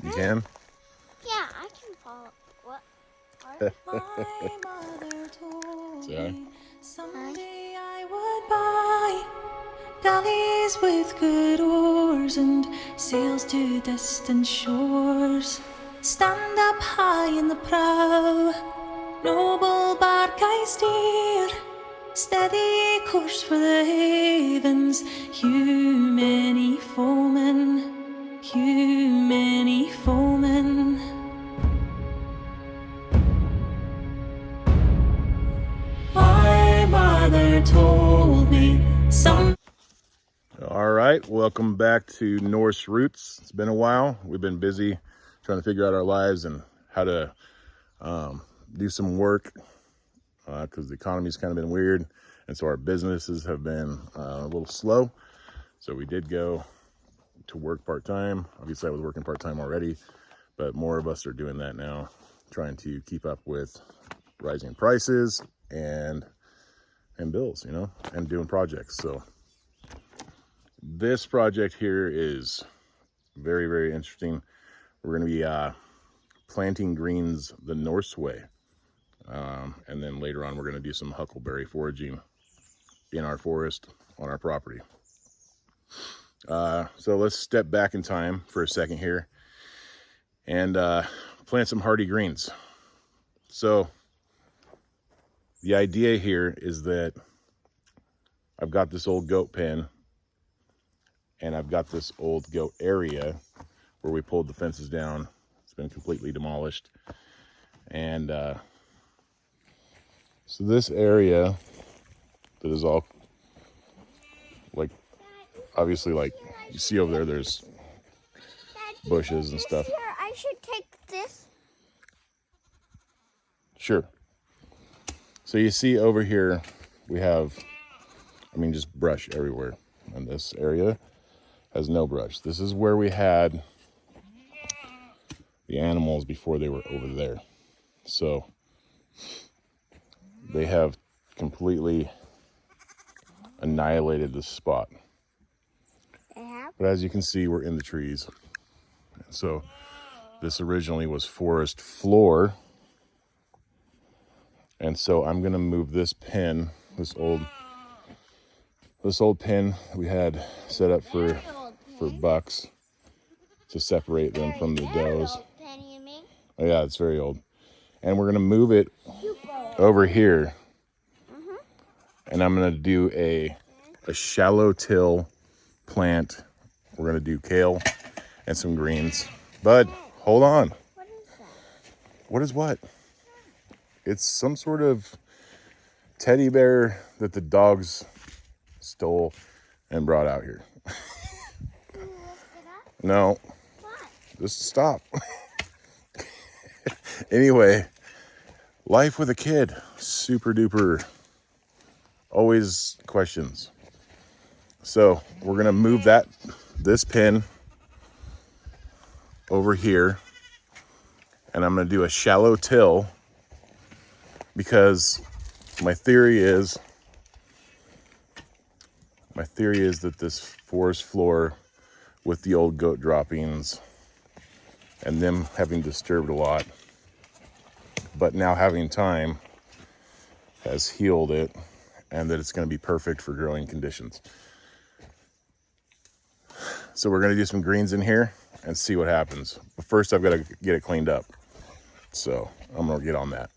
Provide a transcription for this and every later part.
You can? Yeah, I can follow. What? My mother told Sorry. me someday I would buy galleys with good oars and sails to distant shores. Stand up high in the prow, noble bark I steer, steady course for the havens, hew many foemen, hew many foemen. My mother told me some. All right, welcome back to Norse Roots. It's been a while. We've been busy trying to figure out our lives and how to do some work because the economy's kind of been weird. And so our businesses have been a little slow. So we did go to work part-time. Obviously, I was working part-time already, but more of us are doing that now, trying to keep up with rising prices and bills, you know, and doing projects. So this project here is very, very interesting. We're going to be planting greens the Norse way. And then later on, we're going to do some huckleberry foraging in our forest on our property. So let's step back in time for a second here and plant some hardy greens. So the idea here is that I've got this old goat pen and I've got this old goat area where we pulled the fences down. It's been completely demolished. And so this area that is all like, obviously, like you see over there, there's bushes and stuff. Here, I should take this. Sure. So you see over here, we have, just brush everywhere. And this area has no brush. This is where we had the animals before they were over there. So they have completely annihilated this spot. But as you can see, we're in the trees. So this originally was forest floor. And so I'm gonna move this pen, this old pen we had set up for bucks to separate them from the does. Oh yeah, it's very old. And we're gonna move it over here. And I'm gonna do a shallow till plant. We're gonna do kale and some greens. Bud, hold on. What is that? What is what? It's some sort of teddy bear that the dogs stole and brought out here. Can you lift it up? No, What? just stop. Anyway, life with a kid, super duper, always questions. So we're gonna move this pin over here, and I'm gonna do a shallow till because my theory is that this forest floor with the old goat droppings and them having disturbed a lot, but now having time has healed it, and that it's going to be perfect for growing conditions. So we're going to do some greens in here and see what happens. But first I've got to get it cleaned up. So I'm going to get on that.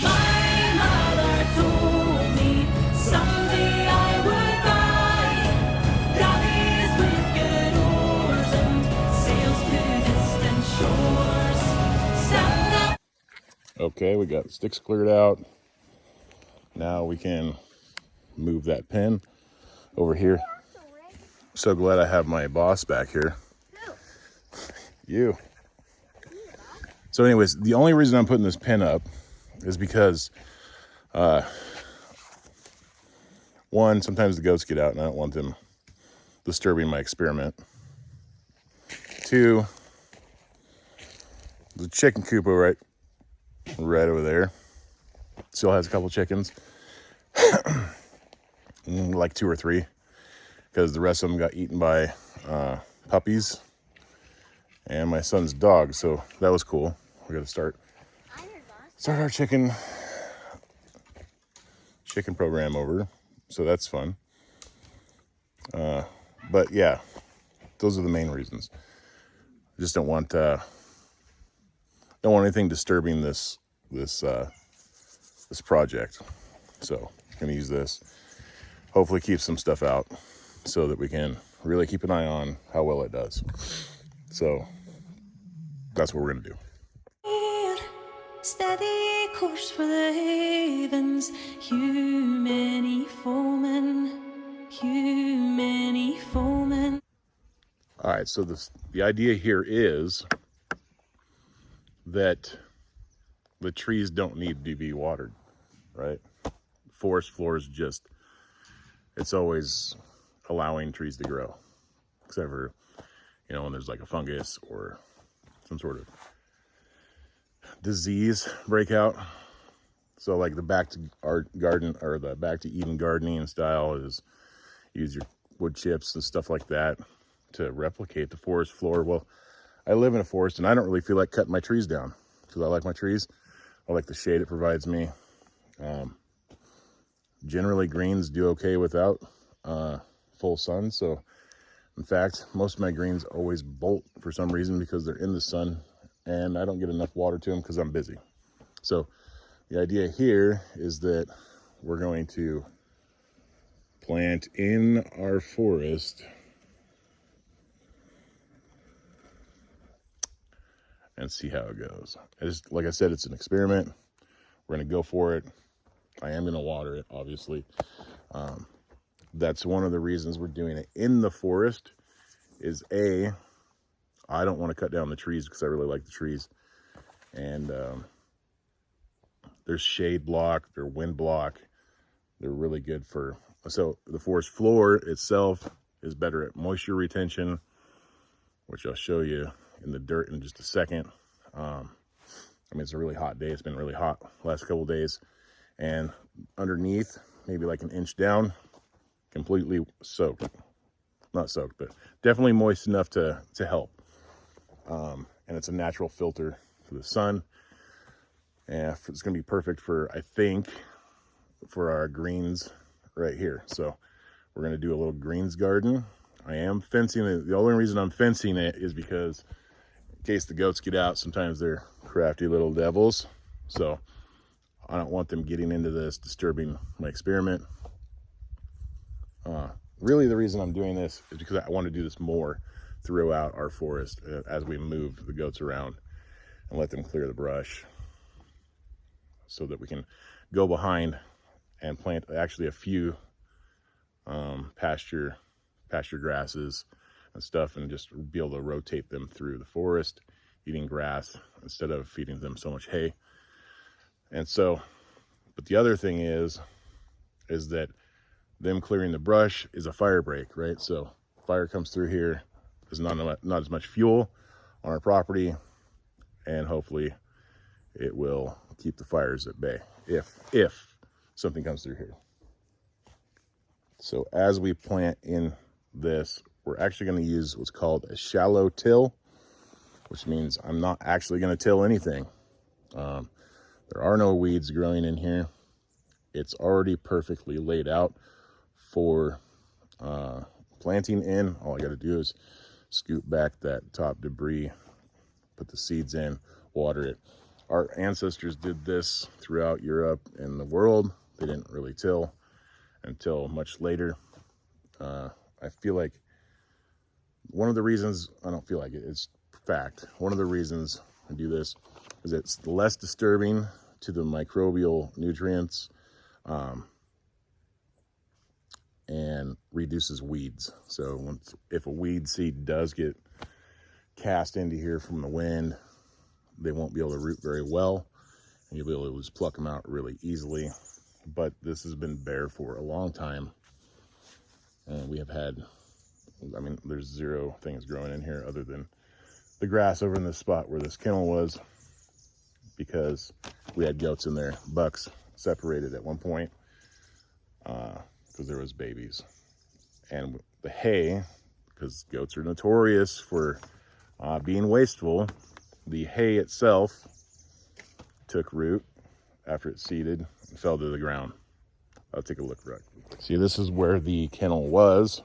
My mother told me someday I would buy galleys with good oars and sails to distant shores. Stand up. Okay, we got the sticks cleared out. Now we can move that pen over here. So glad I have my boss back here. You. So anyways, the only reason I'm putting this pen up is because one, sometimes the goats get out and I don't want them disturbing my experiment. Two, the chicken coop right over there still has a couple chickens. Like 2 or 3. because the rest of them got eaten by puppies and my son's dog. So that was cool. We got to start our chicken program over. So that's fun. But yeah, those are the main reasons. I just don't want anything disturbing this project. So I'm gonna use this. Hopefully keep some stuff out so that we can really keep an eye on how well it does. So that's what we're gonna do. Steady course for the havens, you many foemen, you many foemen. All right, so the idea here is that the trees don't need to be watered, right? Forest floor is just, it's always allowing trees to grow, except for, when there's like a fungus or some sort of disease breakout. So like the back to art garden, or the back to Eden gardening style, is use your wood chips and stuff like that to replicate the forest floor. Well, I live in a forest and I don't really feel like cutting my trees down because I like my trees. I like the shade it provides me. Generally greens do okay without full sun. So in fact, most of my greens always bolt for some reason because they're in the sun and I don't get enough water to them because I'm busy. So the idea here is that we're going to plant in our forest and see how it goes. Like I said, it's an experiment. We're going to go for it. I am going to water it, obviously. That's one of the reasons we're doing it in the forest is I don't want to cut down the trees because I really like the trees. And there's shade block, they're wind block. They're really good so the forest floor itself is better at moisture retention, which I'll show you in the dirt in just a second. It's a really hot day. It's been really hot last couple of days. And underneath, maybe like an inch down, completely soaked. Not soaked, but definitely moist enough to help. And it's a natural filter for the sun. And it's going to be perfect for our greens right here. So we're going to do a little greens garden. I am fencing it. The only reason I'm fencing it is because in case the goats get out, sometimes they're crafty little devils. So I don't want them getting into this, disturbing my experiment. Really the reason I'm doing this is because I want to do this more throughout our forest as we move the goats around and let them clear the brush so that we can go behind and plant actually a few pasture grasses and stuff and just be able to rotate them through the forest, eating grass instead of feeding them so much hay. And so, but the other thing is that them clearing the brush is a fire break, right? So fire comes through here, there's not as much fuel on our property, and hopefully it will keep the fires at bay if something comes through here. So as we plant in this, we're actually going to use what's called a shallow till, which means I'm not actually going to till anything. There are no weeds growing in here. It's already perfectly laid out for planting in. All I got to do is scoop back that top debris, put the seeds in, water it. Our ancestors did this throughout Europe and the world. They didn't really till until much later. I feel like one of the reasons, I don't feel like it, it's fact. One of the reasons I do this is it's less disturbing to the microbial nutrients and reduces weeds. So if a weed seed does get cast into here from the wind, they won't be able to root very well, and you'll be able to just pluck them out really easily. But this has been bare for a long time, and we have had, there's zero things growing in here other than the grass over in this spot where this kennel was, because we had goats in there. Bucks separated at one point because there was babies, And the hay, because goats are notorious for being wasteful, the hay itself took root after it seeded and fell to the ground. I'll take a look right. See, this is where the kennel was.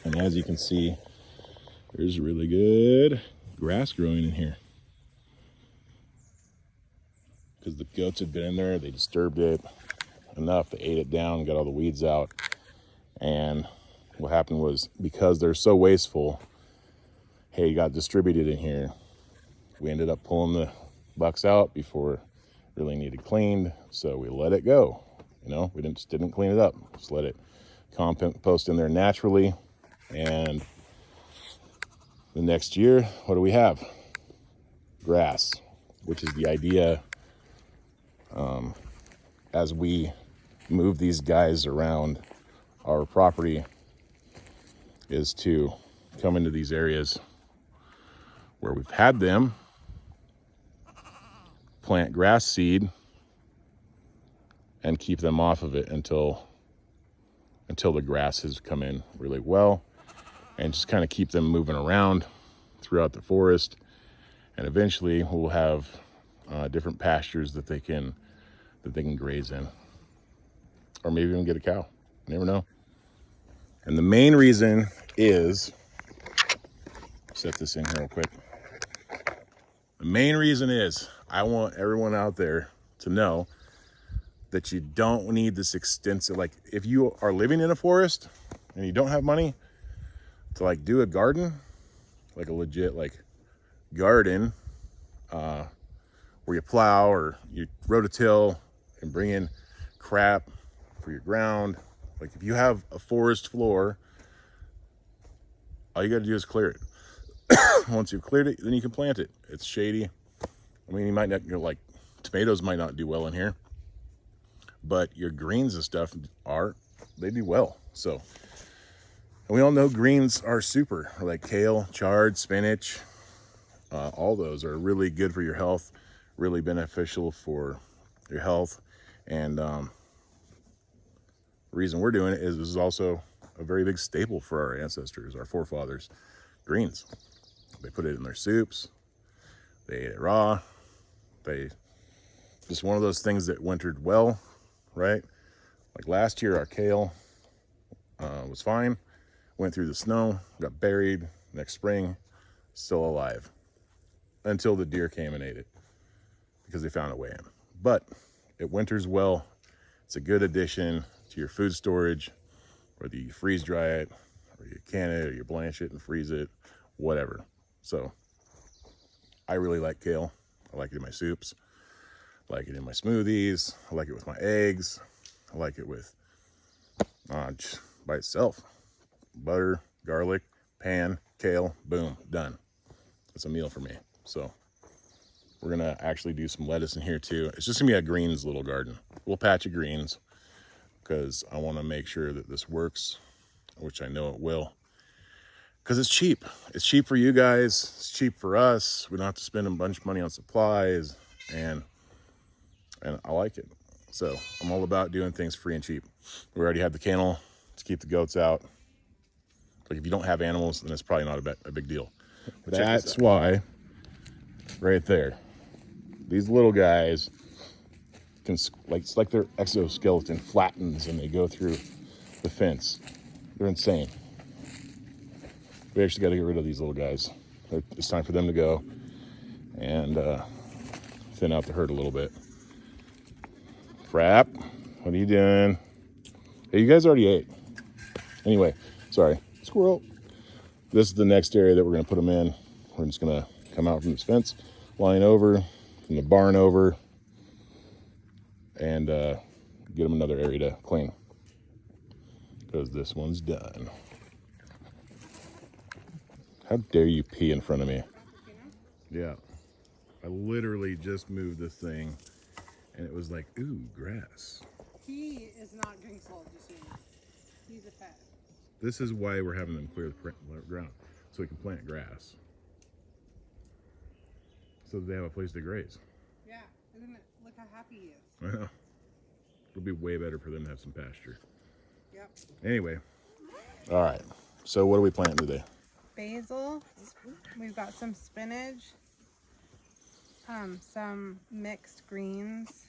And as you can see, there's really good grass growing in here. Because the goats had been in there, they disturbed it enough, they ate it down, got all the weeds out. And what happened was, because they're so wasteful, hay got distributed in here. We ended up pulling the bucks out before it really needed cleaned, so we let it go. You know, we didn't clean it up, just let it compost in there naturally. And the next year, what do we have? Grass, which is the idea as we move these guys around our property, is to come into these areas where we've had them, plant grass seed, and keep them off of it until the grass has come in really well, and just kind of keep them moving around throughout the forest. And eventually we'll have different pastures that they can graze in, or maybe even get a cow. You never know. And the main reason is, set this in here real quick. The main reason is I want everyone out there to know that you don't need this extensive, like if you are living in a forest and you don't have money to like do a garden, like a legit like garden, where you plow or you rototill and bring in crap for your ground. Like if you have a forest floor, all you got to do is clear it. Once you've cleared it, then you can plant it. It's shady. I mean, you might not, like tomatoes might not do well in here, but your greens and stuff they do well. So, and we all know greens are super, like kale, chard, spinach. All those are really good for your health, really beneficial for your health. And the reason we're doing it is this is also a very big staple for our ancestors, our forefathers. Greens. They put it in their soups. They ate it raw. They just one of those things that wintered well, right? Like last year, our kale was fine. Went through the snow, got buried. Next spring, still alive. Until the deer came and ate it because they found a way in. But it winters well. It's a good addition to your food storage, whether you freeze dry it, or you can it, or you blanch it and freeze it, whatever. So I really like kale. I like it in my soups. I like it in my smoothies. I like it with my eggs. I like it with just by itself. Butter, garlic, pan, kale, boom, done. It's a meal for me. So we're gonna actually do some lettuce in here too. It's just gonna be a greens little garden. A little patch of greens, because I want to make sure that this works, which I know it will. Because it's cheap. It's cheap for you guys. It's cheap for us. We don't have to spend a bunch of money on supplies, and I like it. So I'm all about doing things free and cheap. We already have the kennel to keep the goats out. Like if you don't have animals, then it's probably not a big deal. That's why, right there, these little guys can, like, it's like their exoskeleton flattens and they go through the fence. They're insane. We actually got to get rid of these little guys. It's time for them to go and thin out the herd a little bit. Frap, what are you doing? Hey, you guys already ate. Anyway, sorry. Squirrel. This is the next area that we're going to put them in. We're just going to come out from this fence, line over, from the barn over, and get them another area to clean. Because this one's done. How dare you pee in front of me? Yeah. I literally just moved this thing, and it was like, ooh, grass. He is not getting salt, just so you know. He's a pet. This is why we're having them clear the ground, so we can plant grass. So that they have a place to graze. Yeah, isn't it? Look how happy he is. I know. It'll be way better for them to have some pasture. Yep. Anyway, All right. So what are we planting today? Basil. We've got some spinach. Some mixed greens,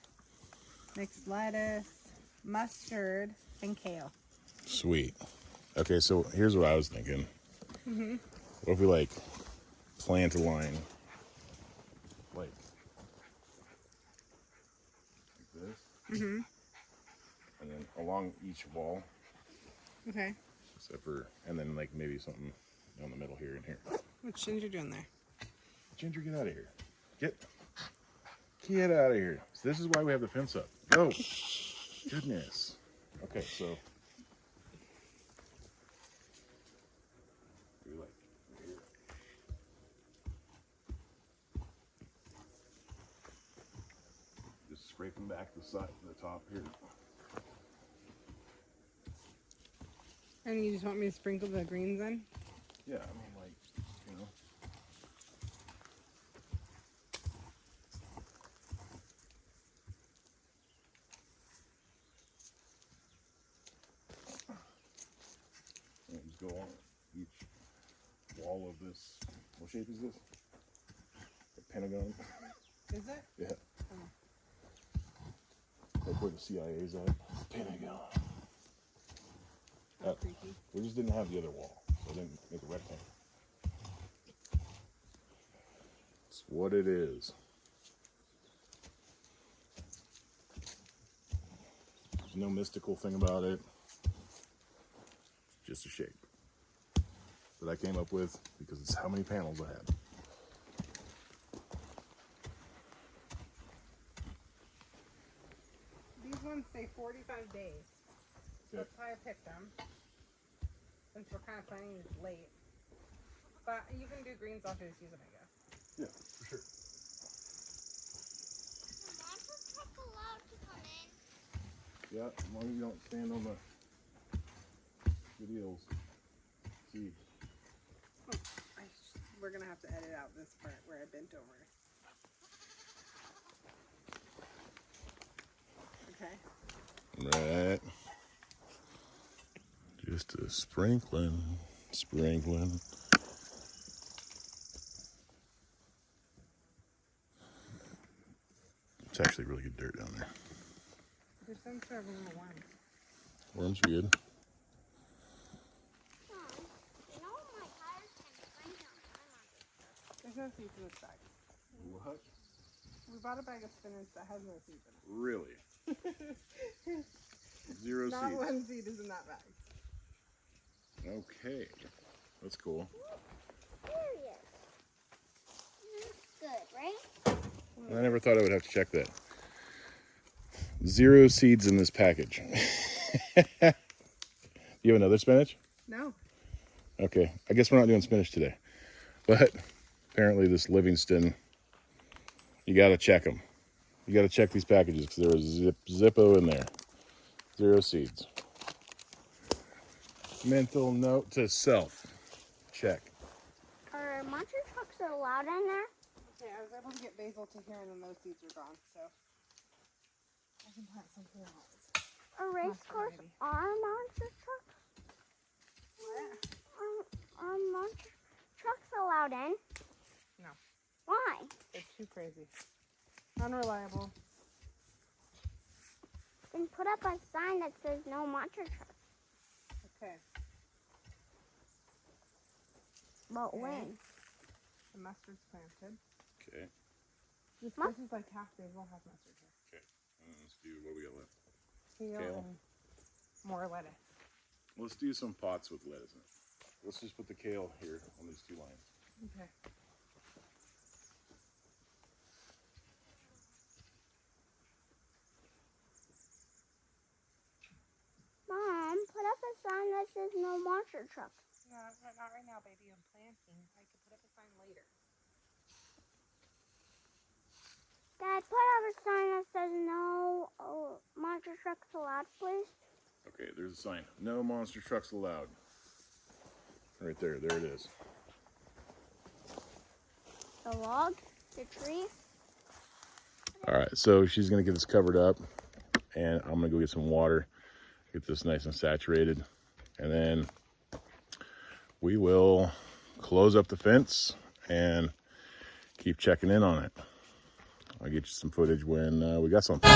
mixed lettuce, mustard, and kale. Sweet. Okay, so here's what I was thinking. What if we like plant a line like this, and then along each wall, Okay. except for, and then like maybe something down the middle here and here. What's Ginger doing there? Ginger, get out of here. Get out of here. So this is why we have the fence up. Go. Goodness. Okay, so do we like here? Just scraping back the side, the top here. And you just want me to sprinkle the greens in? Yeah, I mean, like, you know. And just go on each wall of this. What shape is this? A pentagon? Is it? Yeah. Like where the CIA's at. Pentagon. That's creepy. We just didn't have the other wall, so I didn't make a rectangle. It's what it is. There's no mystical thing about it. It's just a shape that I came up with because it's how many panels I had. These ones say 45 days. So that's why I picked them. Since we're kind of planning this late. But you can do greens after the season, I guess. Yeah, for sure. The monster truck's allowed to come in. Yeah, as long as you don't stand on the videos. See. We're going to have to edit out this part where I bent over. Okay. Right. Just a sprinkling. It's actually really good dirt down there. There's some sort of little worms. Worms are good. Mom, you know my tires can sprinkle on my monster. There's no seeds in this bag. What? We bought a bag of spinach that has no seeds in it. Really? Zero Not seeds. one seed is in that bag. Okay. That's cool. Serious. That's good, right? I never thought I would have to check that. 0 seeds in this package. You have another spinach? No. Okay. I guess we're not doing spinach today. But apparently this Livingston, you got to check them. You got to check these packages because there was Zippo in there. 0 seeds. Mental note to self. Check. Are monster trucks allowed in there? Okay, I was able to get basil to here and then those seeds are gone, so I can plant something else. A race Mustard, course maybe. are monster trucks? What? Are monster trucks allowed in? No. Why? It's too crazy. Unreliable. Then put up a sign that says no monster trucks. Okay. But Okay. when? The mustard's planted. Okay. This Must- is like half basil, half mustard here. Okay. Let's do what we got left. Kale Kale. and more lettuce. Let's do some pots with lettuce in it. Let's just put the kale here on these 2 lines. Okay. Mom, put up a sign that says no monster trucks. No, not right now, baby. I'm planting. I can put up a sign later. Dad, put up a sign that says no monster trucks allowed, please. Okay, there's a sign. No monster trucks allowed. Right there. There it is. The log, the tree. All right, so she's going to get this covered up, and I'm going to go get some water, get this nice and saturated, and then we will close up the fence and keep checking in on it. I'll get you some footage when we got something.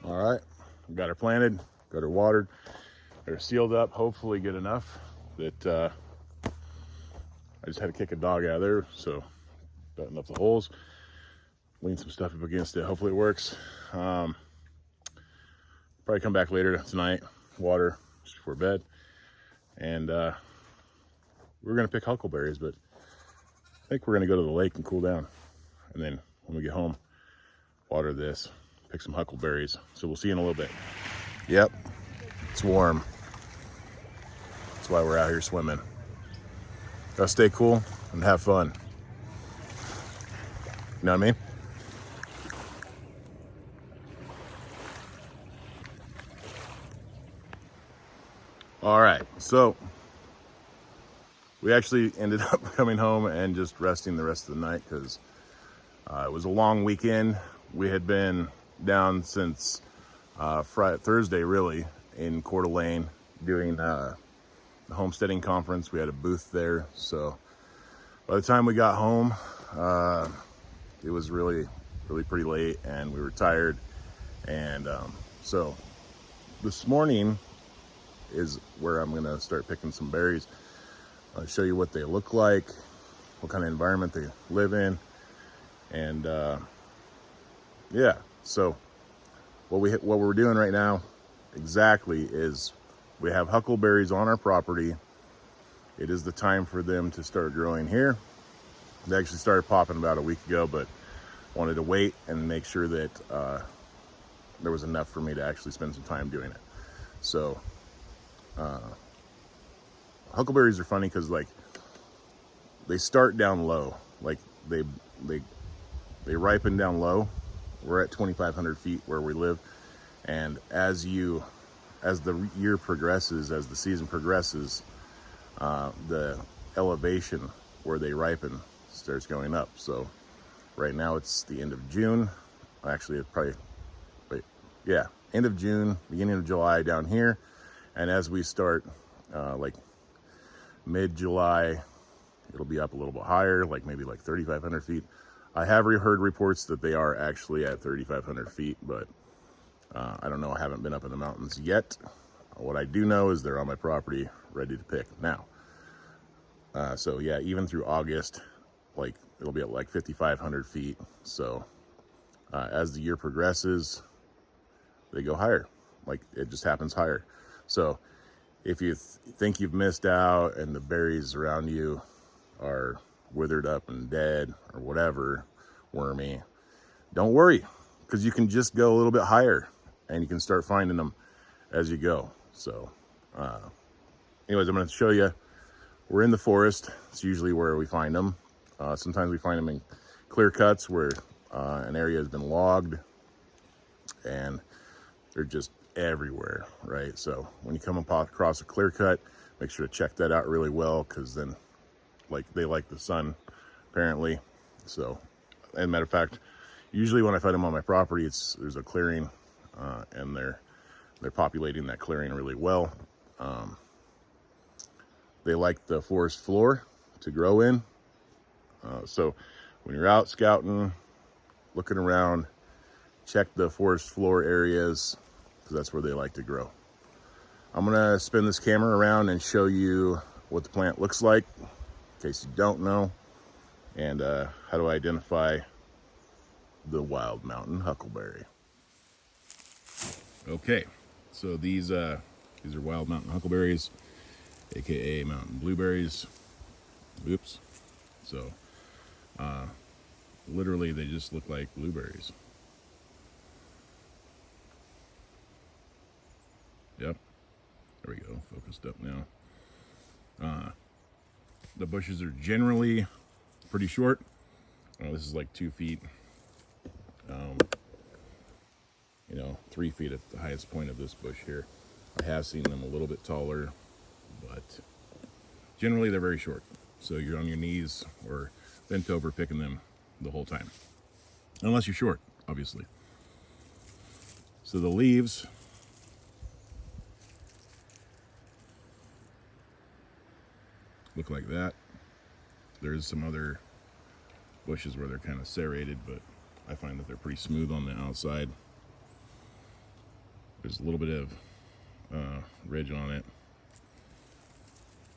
All right, we got her planted, got her watered, got her sealed up, hopefully good enough that I just had to kick a dog out of there, so button up the holes, lean some stuff up against it, hopefully it works. Probably come back later tonight, water just before bed, and we're gonna pick huckleberries, but I think we're gonna go to the lake and cool down, and then when we get home, water this, pick some huckleberries. So we'll see you in a little bit. Yep, it's warm. That's why we're out here swimming. Gotta stay cool and have fun. You know what I mean? All right, so we actually ended up coming home and just resting the rest of the night because it was a long weekend. We had been down since Thursday, really, in Coeur d'Alene doing the Homesteading conference. We had a booth there, so by the time we got home, it was really pretty late, and we were tired. And so this morning is where I'm gonna start picking some berries. I'll show you what they look like, what kind of environment they live in, and yeah. So what we're doing right now exactly is we have huckleberries on our property. It is the time for them to start growing here. They actually started popping about a week ago, but wanted to wait and make sure that there was enough for me to actually spend some time doing it. So huckleberries are funny because like they start down low, like they ripen down low. We're at 2,500 feet where we live, and as the year progresses, as the season progresses, the elevation where they ripen starts going up. So right now it's the end of June. Actually, it's probably, end of June, beginning of July down here, and as we start like mid-July, it'll be up a little bit higher, like maybe like 3,500 feet. I have heard reports that they are actually at 3,500 feet, but I don't know. I haven't been up in the mountains yet. What I do know is they're on my property, ready to pick now. So yeah, even through August, like it'll be at like 5,500 feet. So as the year progresses, they go higher. Like it just happens higher. So if you think you've missed out and the berries around you are withered up and dead or whatever, wormy, don't worry, because you can just go a little bit higher and you can start finding them as you go. So anyways, I'm going to show you. We're in the forest. It's usually where we find them. Sometimes we find them in clear cuts where an area has been logged, and they're just everywhere, right? So when you come across a clear cut, make sure to check that out really well, because then like they like the sun apparently. So, and matter of fact, usually when I find them on my property, there's a clearing, and they're populating that clearing really well. They like the forest floor to grow in. So when you're out scouting, looking around, check the forest floor areas, because that's where they like to grow. I'm gonna spin this camera around and show you what the plant looks like, in case you don't know, and how to identify the wild mountain huckleberry. Okay, so these are wild mountain huckleberries, aka mountain blueberries. Oops. So, literally they just look like blueberries. Yep. There we go. Focused up now. The bushes are generally pretty short. This is like 2 feet. 3 feet at the highest point of this bush here. I have seen them a little bit taller, but generally they're very short. So you're on your knees or bent over picking them the whole time. Unless you're short, obviously. So the leaves look like that. There's some other bushes where they're kind of serrated, but I find that they're pretty smooth on the outside. There's a little bit of ridge on it.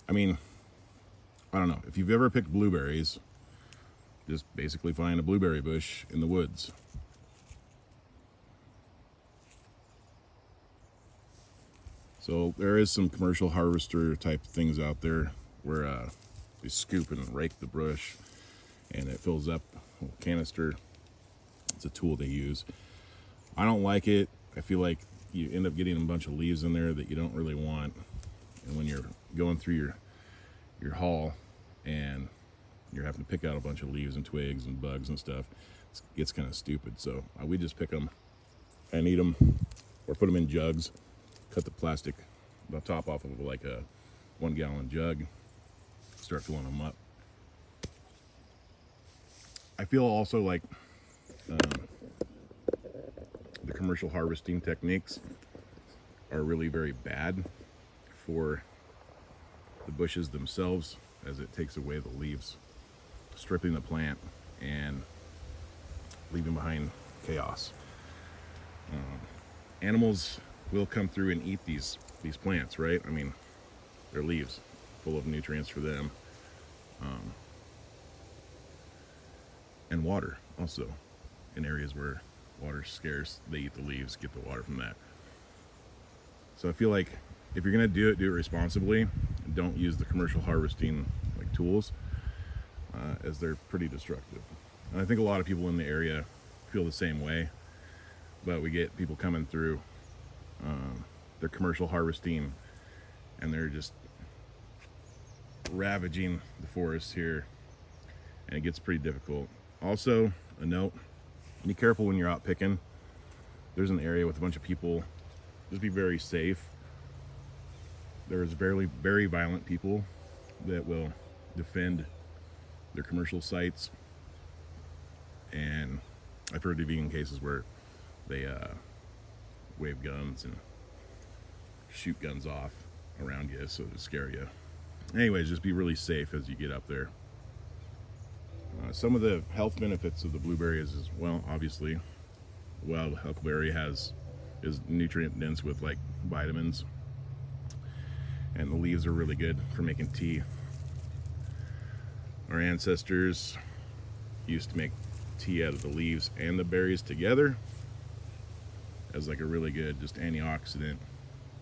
I mean, I don't know. If you've ever picked blueberries, just basically find a blueberry bush in the woods. So there is some commercial harvester type things out there where they scoop and rake the bush and it fills up a little canister. It's a tool they use. I don't like it. I feel like you end up getting a bunch of leaves in there that you don't really want. And when you're going through your haul and you're having to pick out a bunch of leaves and twigs and bugs and stuff, it gets kind of stupid. So we just pick them and eat them or put them in jugs, cut the plastic, the top off of like a 1 gallon jug, start filling them up. I feel also like the commercial harvesting techniques are really very bad for the bushes themselves, as it takes away the leaves, stripping the plant and leaving behind chaos. Animals will come through and eat these plants, right? I mean, they're leaves full of nutrients for them, and water also. In areas where water's scarce, they eat the leaves, get the water from that. So I feel like if you're gonna do it responsibly. Don't use the commercial harvesting like tools, as they're pretty destructive. And I think a lot of people in the area feel the same way, but we get people coming through, they're commercial harvesting and they're just ravaging the forest here, and it gets pretty difficult. Also, a note, be careful when you're out picking. There's an area with a bunch of people, just be very safe. There's very, very violent people that will defend their commercial sites, and I've heard of even cases where they wave guns and shoot guns off around you so to scare you. Anyways, just be really safe as you get up there. Some of the health benefits of the blueberries is, well, obviously, wild huckleberry is nutrient dense with like vitamins, and the leaves are really good for making tea. Our ancestors used to make tea out of the leaves and the berries together as like a really good just antioxidant.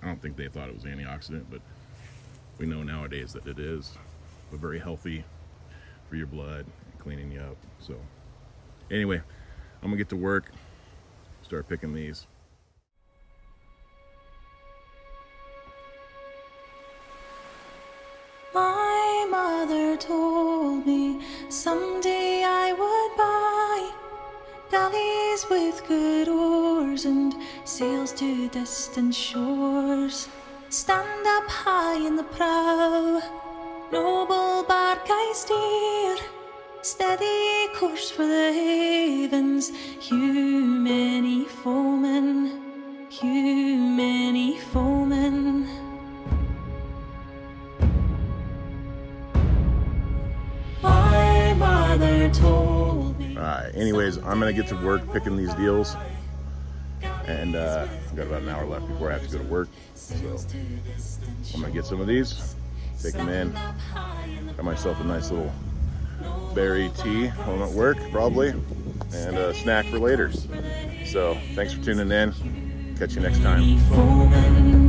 I don't think they thought it was antioxidant, but we know nowadays that it is. But very healthy for your blood, cleaning you up. So anyway, I'm gonna get to work, start picking these. My mother told me someday I would buy galleys with good oars and sails to distant shores. Stand up high in the prow, noble bark I steer, steady course for the havens, hew many foemen, hew many foemen. My mother told me. All right, anyways, I'm gonna get to work picking these deals, and I've got about an hour left before I have to go to work, so I'm gonna get some of these, take them in, got myself a nice little berry tea while I'm at work probably, and a snack for later. So thanks for tuning in, catch you next time.